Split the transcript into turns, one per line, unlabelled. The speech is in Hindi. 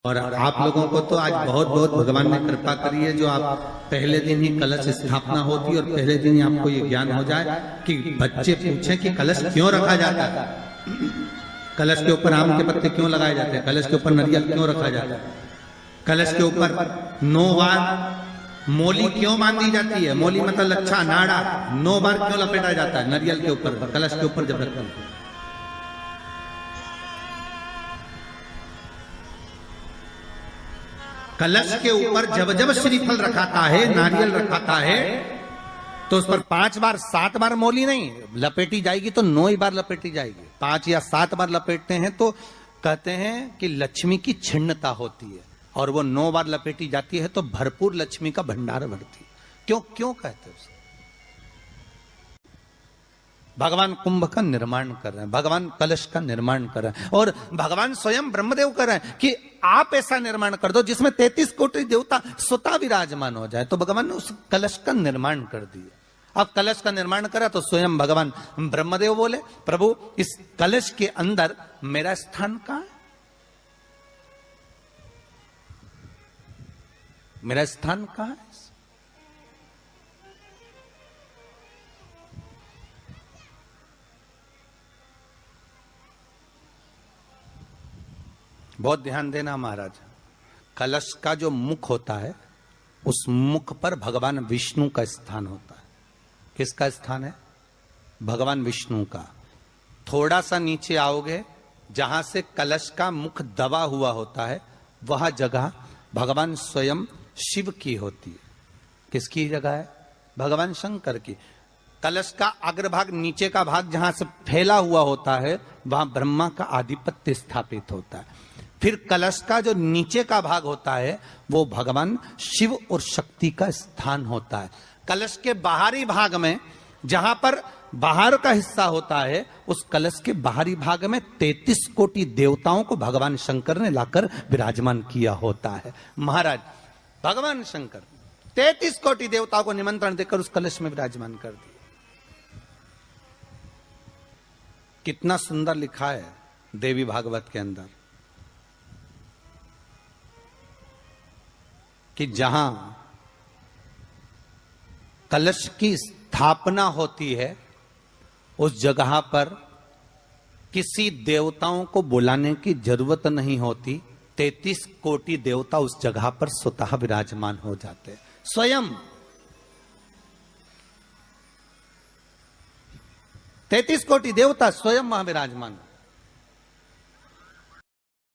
और आप लोगों को तो आज बहुत बहुत भगवान ने कृपा करी है, जो आप पहले दिन ही कलश स्थापना होती और पहले दिन ही आपको ये ज्ञान हो जाए कि बच्चे पूछें कि कलश क्यों रखा जाता है, कलश के ऊपर आम के पत्ते क्यों लगाए जाते हैं, कलश के ऊपर नारियल क्यों रखा जाता है, कलश के ऊपर 9 बार मोली क्यों बांधी जाती है, मोली मतलब लच्छा नाड़ा 9 बार क्यों लपेटा जाता है नारियल के ऊपर, कलश के ऊपर जब रखते हैं। कलश के ऊपर जब जब श्रीफल रखाता है, नारियल रखाता है, तो उस पर 5 बार 7 बार मोली नहीं लपेटी जाएगी, तो 9 ही बार लपेटी जाएगी। 5 या 7 बार लपेटते हैं तो कहते हैं कि लक्ष्मी की छिन्नता होती है, और वो 9 बार लपेटी जाती है तो भरपूर लक्ष्मी का भंडार भरती है। क्यों क्यों कहते हैं उसे? भगवान कुंभ का निर्माण कर रहे हैं, भगवान कलश का निर्माण कर रहे हैं, और भगवान स्वयं ब्रह्मदेव कर रहे हैं कि आप ऐसा निर्माण कर दो जिसमें 33 कोटि देवता स्वतः विराजमान हो जाए। तो भगवान ने उस कलश का निर्माण कर दिया। अब कलश का निर्माण करा तो स्वयं भगवान ब्रह्मदेव बोले, प्रभु इस कलश के अंदर मेरा स्थान कहां है, मेरा स्थान कहां है? बहुत ध्यान देना महाराज, कलश का जो मुख होता है उस मुख पर भगवान विष्णु का स्थान होता है। किसका स्थान है? भगवान विष्णु का। थोड़ा सा नीचे आओगे, जहां से कलश का मुख दबा हुआ होता है, वह जगह भगवान स्वयं शिव की होती है। किसकी जगह है? भगवान शंकर की। कलश का अग्रभाग, नीचे का भाग जहां से फैला हुआ होता है, वहां ब्रह्मा का आधिपत्य स्थापित होता है। फिर कलश का जो नीचे का भाग होता है वो भगवान शिव और शक्ति का स्थान होता है। कलश के बाहरी भाग में, जहां पर बाहर का हिस्सा होता है, उस कलश के बाहरी भाग में 33 कोटि देवताओं को भगवान शंकर ने लाकर विराजमान किया होता है। महाराज भगवान शंकर 33 कोटि देवताओं को निमंत्रण देकर उस कलश में विराजमान कर दिया। कितना सुंदर लिखा है देवी भागवत के अंदर कि जहां कलश की स्थापना होती है उस जगह पर किसी देवताओं को बुलाने की जरूरत नहीं होती। 33 कोटि देवता उस जगह पर स्वतः विराजमान हो जाते हैं। स्वयं 33 कोटि देवता स्वयं वहां विराजमान।